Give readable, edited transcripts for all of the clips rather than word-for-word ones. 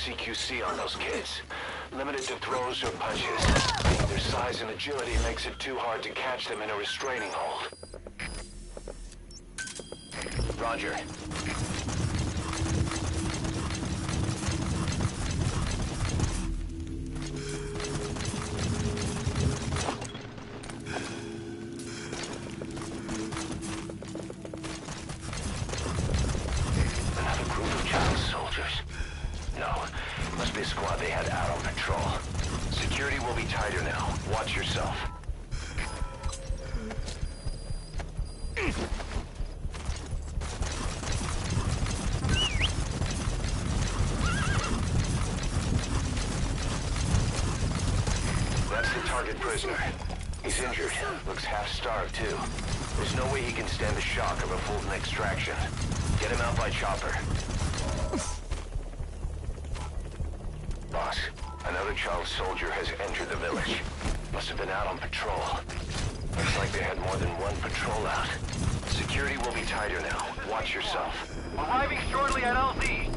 CQC on those kids. Limited to throws or punches. Their size and agility makes it too hard to catch them in a restraining hold. Roger. Another group of child soldiers. No, must be a squad they had out on patrol. Security will be tighter now. Watch yourself. That's the target prisoner. He's injured. Looks half-starved, too. There's no way he can stand the shock of a Fulton extraction. Get him out by chopper. Boss, another child soldier has entered the village. Must have been out on patrol. Looks like they had more than one patrol out. Security will be tighter now. Watch yourself. Arriving shortly at LZ.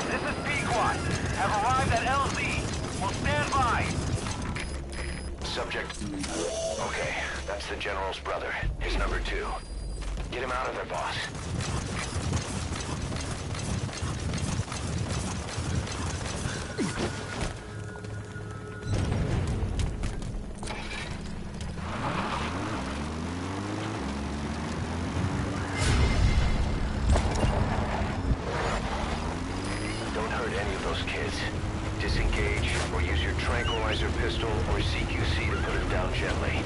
This is Pequot. Have arrived at LZ. Will stand by. Subject. Okay, that's the General's brother. His number 2. Get him out of there, boss. Don't hurt any of those kids. Disengage, or use your tranquilizer pistol or CQC to put him down gently.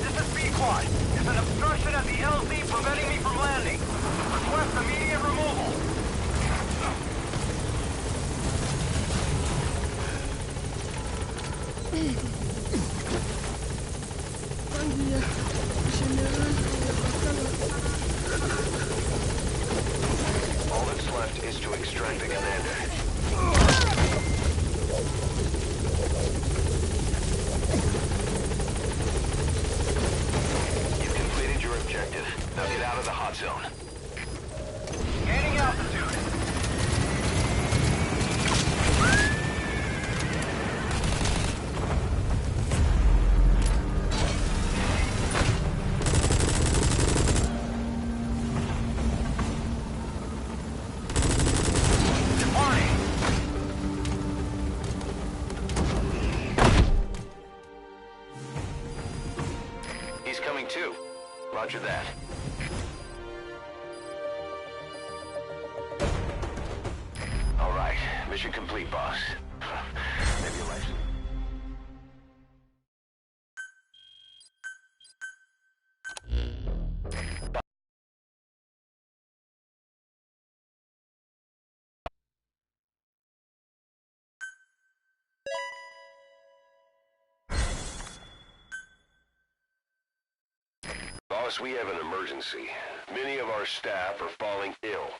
This is Pequot. There's an obstruction at the LZ preventing me from landing. Request immediate removal. All that's left is to extract the commander. You completed your objective. Now get out of the hot zone. Gaining altitude. Departing. He's coming too. Roger that. All right, mission complete, boss. Maybe a license. Boss, we have an emergency. Many of our staff are falling ill.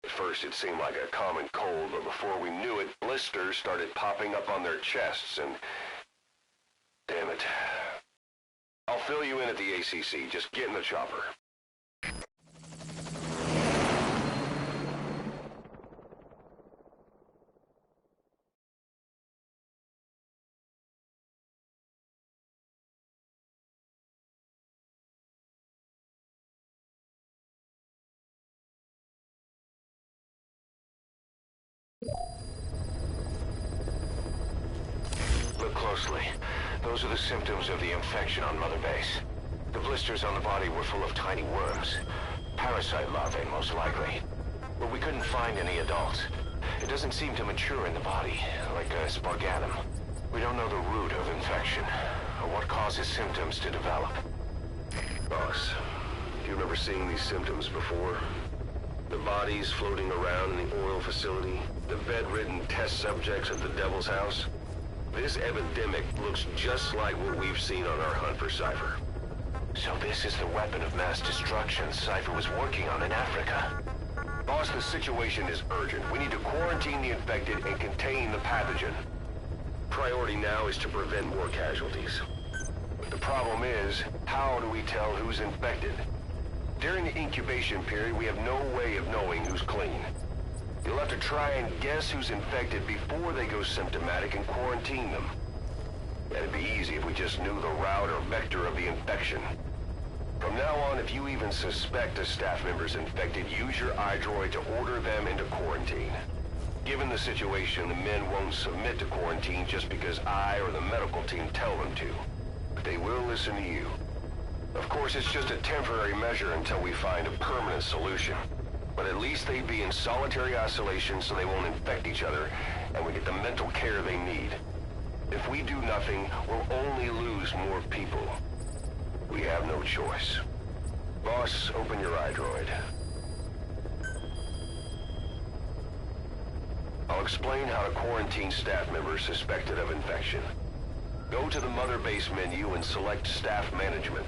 At first it seemed like a common cold, but before we knew it, blisters started popping up on their chests and... Damn it. I'll fill you in at the ACC. Just get in the chopper. Look closely. Those are the symptoms of the infection on Mother Base. The blisters on the body were full of tiny worms. Parasite larvae, most likely. But we couldn't find any adults. It doesn't seem to mature in the body, like a spargatum. We don't know the root of infection, or what causes symptoms to develop. Boss, do you remember seeing these symptoms before? The bodies floating around in the oil facility, the bedridden test subjects at the Devil's House. This epidemic looks just like what we've seen on our hunt for Cypher. So this is the weapon of mass destruction Cypher was working on in Africa. Boss, the situation is urgent. We need to quarantine the infected and contain the pathogen. Priority now is to prevent more casualties. But the problem is, how do we tell who's infected? During the incubation period, we have no way of knowing who's clean. You'll have to try and guess who's infected before they go symptomatic and quarantine them. It'd be easy if we just knew the route or vector of the infection. From now on, if you even suspect a staff member's infected, use your iDroid to order them into quarantine. Given the situation, the men won't submit to quarantine just because I or the medical team tell them to. But they will listen to you. Of course, it's just a temporary measure until we find a permanent solution. But at least they'd be in solitary isolation so they won't infect each other, and we get the mental care they need. If we do nothing, we'll only lose more people. We have no choice. Boss, open your iDroid. I'll explain how to quarantine staff members suspected of infection. Go to the Mother Base menu and select Staff Management.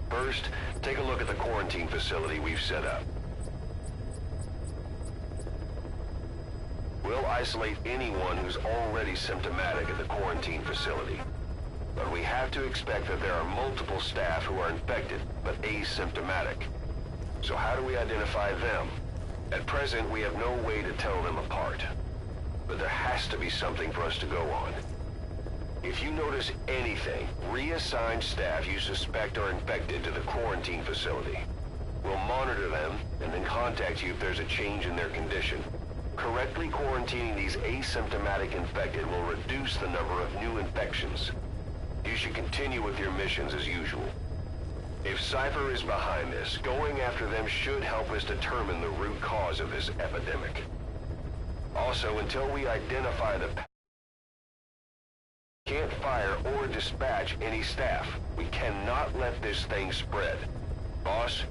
First, take a look at the quarantine facility we've set up. We'll isolate anyone who's already symptomatic at the quarantine facility. But we have to expect that there are multiple staff who are infected, but asymptomatic. So how do we identify them? At present, we have no way to tell them apart. But there has to be something for us to go on. If you notice anything, reassign staff you suspect are infected to the quarantine facility. We'll monitor them and then contact you if there's a change in their condition. Correctly quarantining these asymptomatic infected will reduce the number of new infections. You should continue with your missions as usual. If Cypher is behind this, going after them should help us determine the root cause of this epidemic. Also, until we identify the can't fire or dispatch any staff. We cannot let this thing spread. Boss,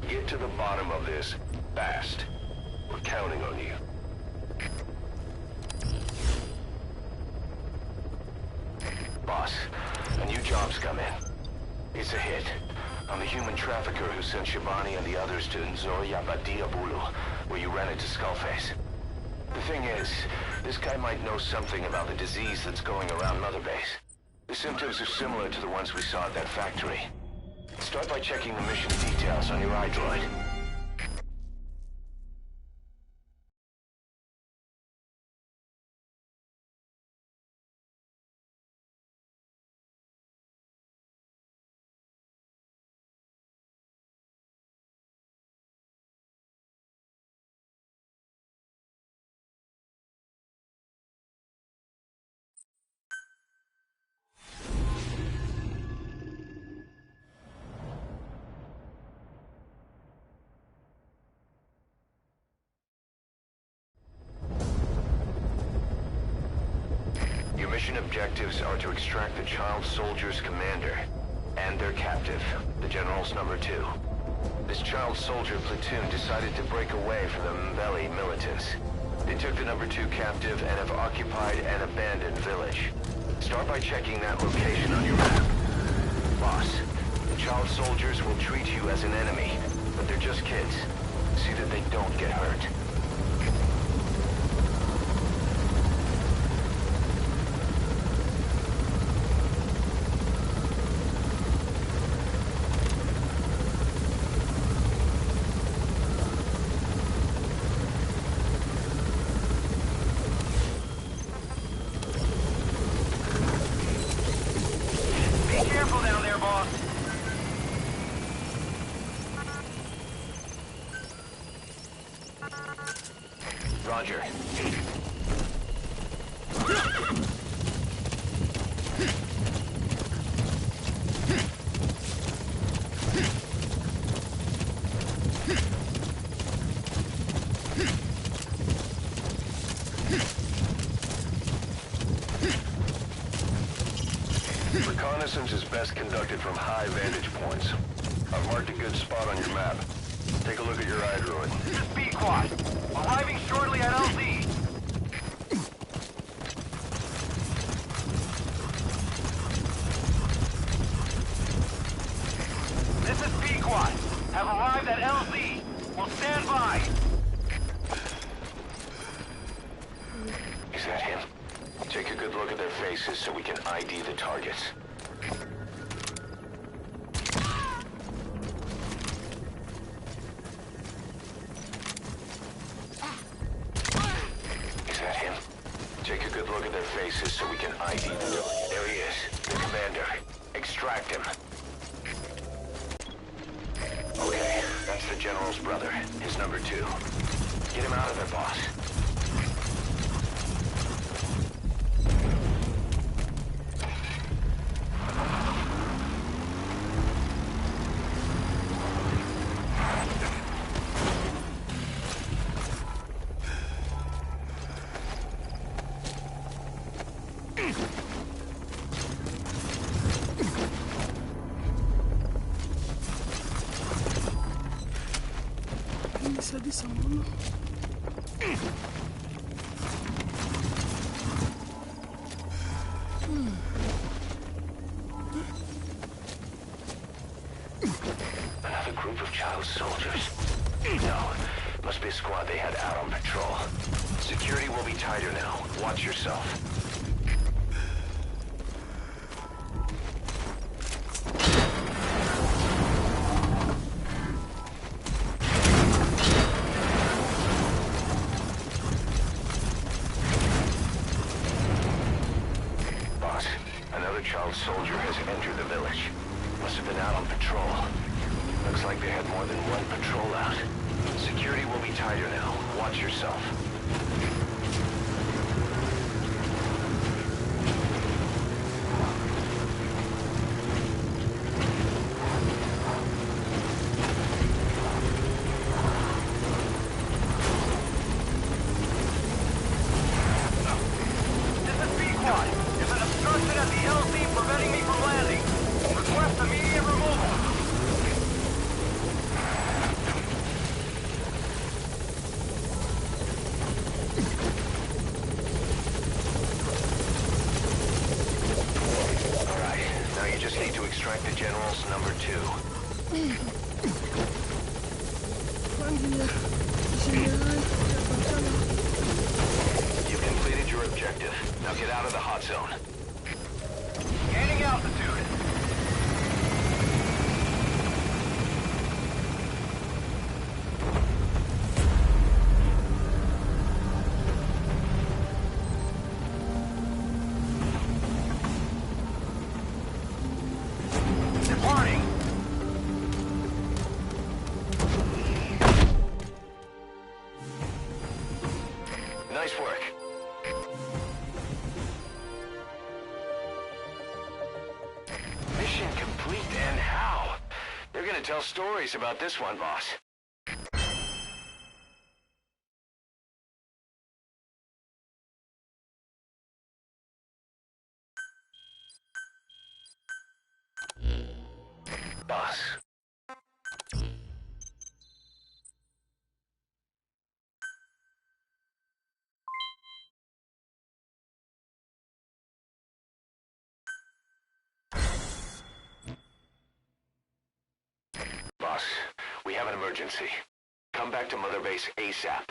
get to the bottom of this fast. We're counting on you. Boss, a new job's come in. It's a hit. I'm the human trafficker who sent Shabani and the others to Nzoya Bulu, where you ran into Skullface. The thing is, this guy might know something about the disease that's going around Mother Base. The symptoms are similar to the ones we saw at that factory. Start by checking the mission details on your iDroid. Mission objectives are to extract the child soldier's commander and their captive, the General's number 2. This child soldier platoon decided to break away from the Mbeli militants. They took the number 2 captive and have occupied an abandoned village. Start by checking that location on your map. Boss, the child soldiers will treat you as an enemy, but they're just kids. See that they don't get hurt. Roger. Reconnaissance is best conducted from high vantage points. I've marked a good spot on your map. Take a look at your iDroid. This is B-Quad. Arriving shortly at LZ. This is B-Quad. Have arrived at LZ. Will stand by. Is that him? Take a good look at their faces so we can ID the targets. Is that him? Take a good look at their faces so we can ID them. There he is, the commander. Extract him. Okay, that's the general's brother, his number 2. Get him out of there, boss. Bisa di sana. Another group of child soldiers. No, must be a squad they had out on patrol. Security will be tighter now. Watch yourself. Boss, another child soldier has entered the village. Must have been out on patrol. Looks like they had more than one patrol out. Security will be tighter now. Watch yourself. This is B-Quad. There's an obstruction at the LZ preventing me from landing. Request immediate removal. Alright, now you just need to extract the general's number 2. Panggil ya. Di sini ay. Dapat sana. You've completed your objective. Now get out of the hot zone. Gaining altitude. Departing. Nice work. Mission complete, and how? They're gonna tell stories about this one, boss. Boss. Boss, we have an emergency. Come back to Mother Base ASAP.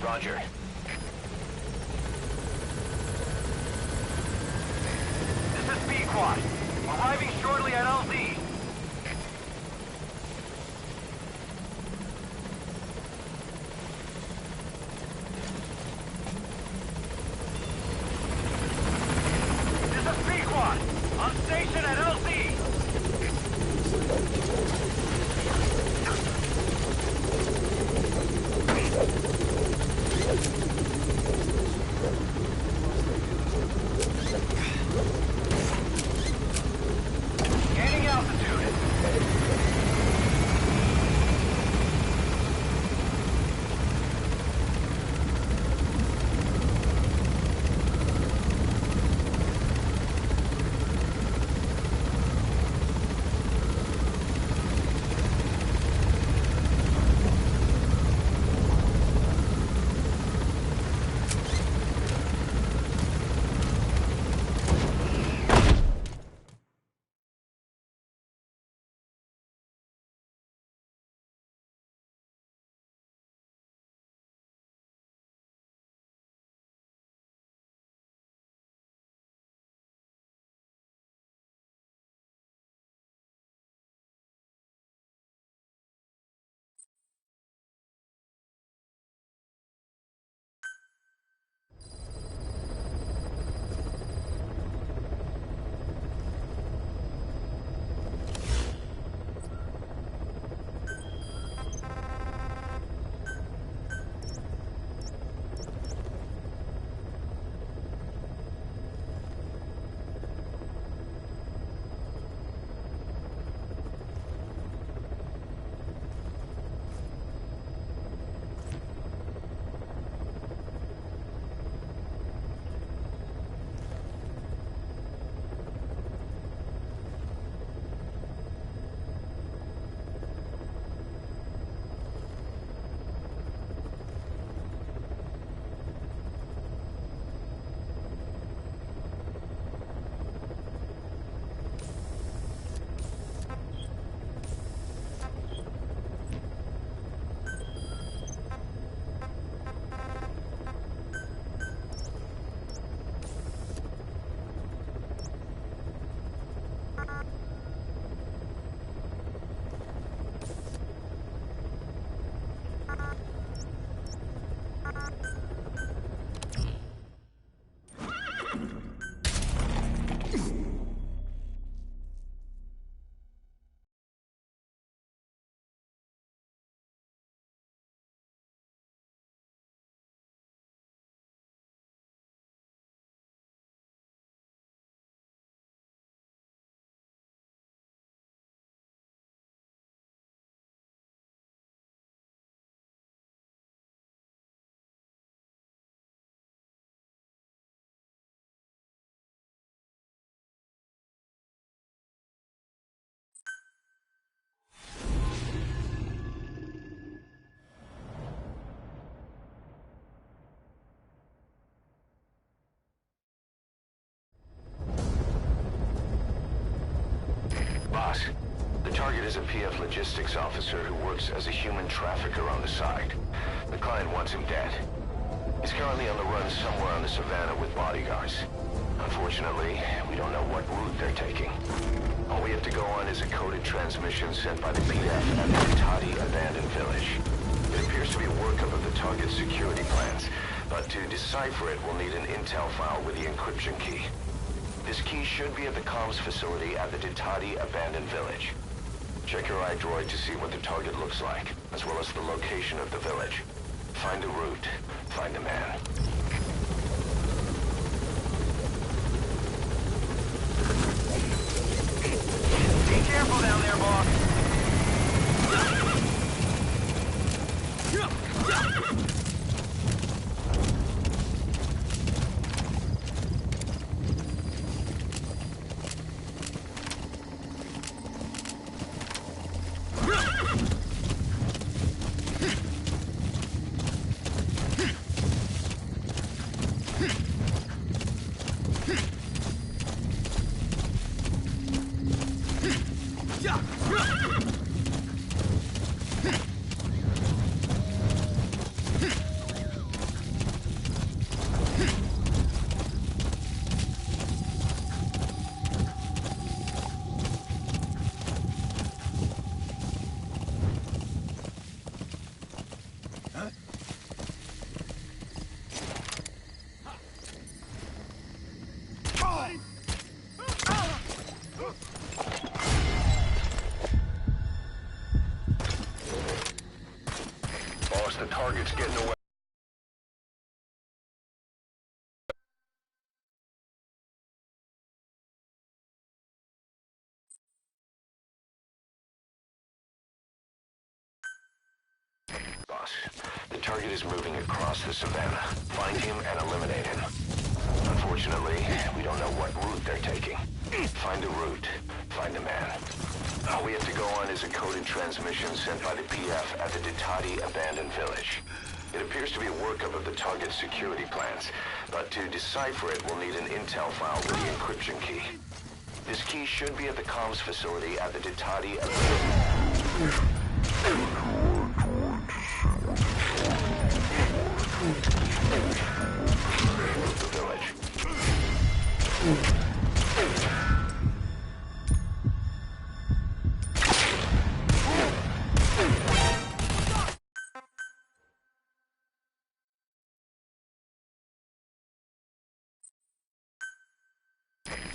Roger. This is Pequod. Arriving shortly at LZ. This is Pequod. On station at LZ. Gaining altitude. Boss, the target is a PF logistics officer who works as a human trafficker on the side. The client wants him dead. He's currently on the run somewhere on the savannah with bodyguards. Unfortunately, we don't know what route they're taking. All we have to go on is a coded transmission sent by the PF at the Tati abandoned village. It appears to be a workup of the target's security plans, but to decipher it, we'll need an intel file with the encryption key. This key should be at the comms facility at the Ditati abandoned village. Check your iDroid to see what the target looks like, as well as the location of the village. Find a route, find a man. Be careful down there, boss. target's getting away. Boss, the target is moving across the savannah. Find him and eliminate him. Unfortunately, we don't know what route they're taking. Find a route. Find a man. All we have to go on is a coded transmission sent by the PF at the Ditati abandoned village. It appears to be a workup of the target's security plans, but to decipher it, we'll need an intel file with the encryption key. This key should be at the comms facility at the Ditati abandoned the village.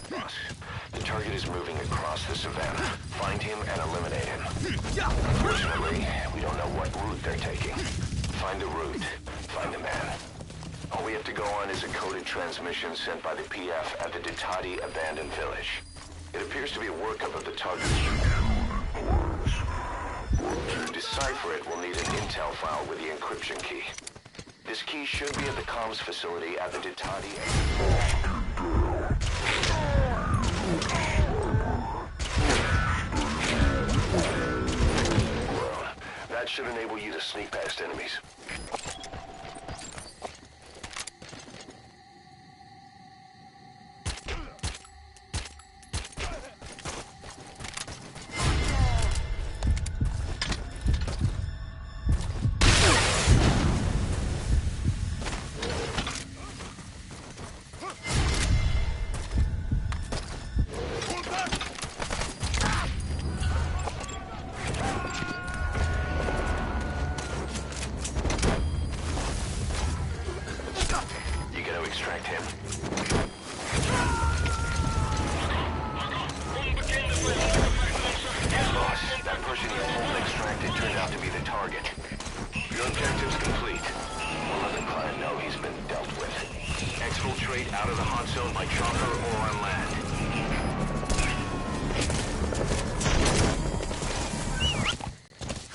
Boss, the target is moving across the savannah. Find him and eliminate him. Unfortunately, we don't know what route they're taking. Find a route. Find a man. All we have to go on is a coded transmission sent by the PF at the Ditati abandoned village. It appears to be a workup of the target. To decipher it, we'll need an intel file with the encryption key. This key should be at the comms facility at the Ditati. Well, that should enable you to sneak past enemies. Extract him. Boss, that person you pulled extracted turned out to be the target. Your objective's complete. We'll let the client know he's been dealt with. Exfiltrate out of the hot zone by chopper or on land.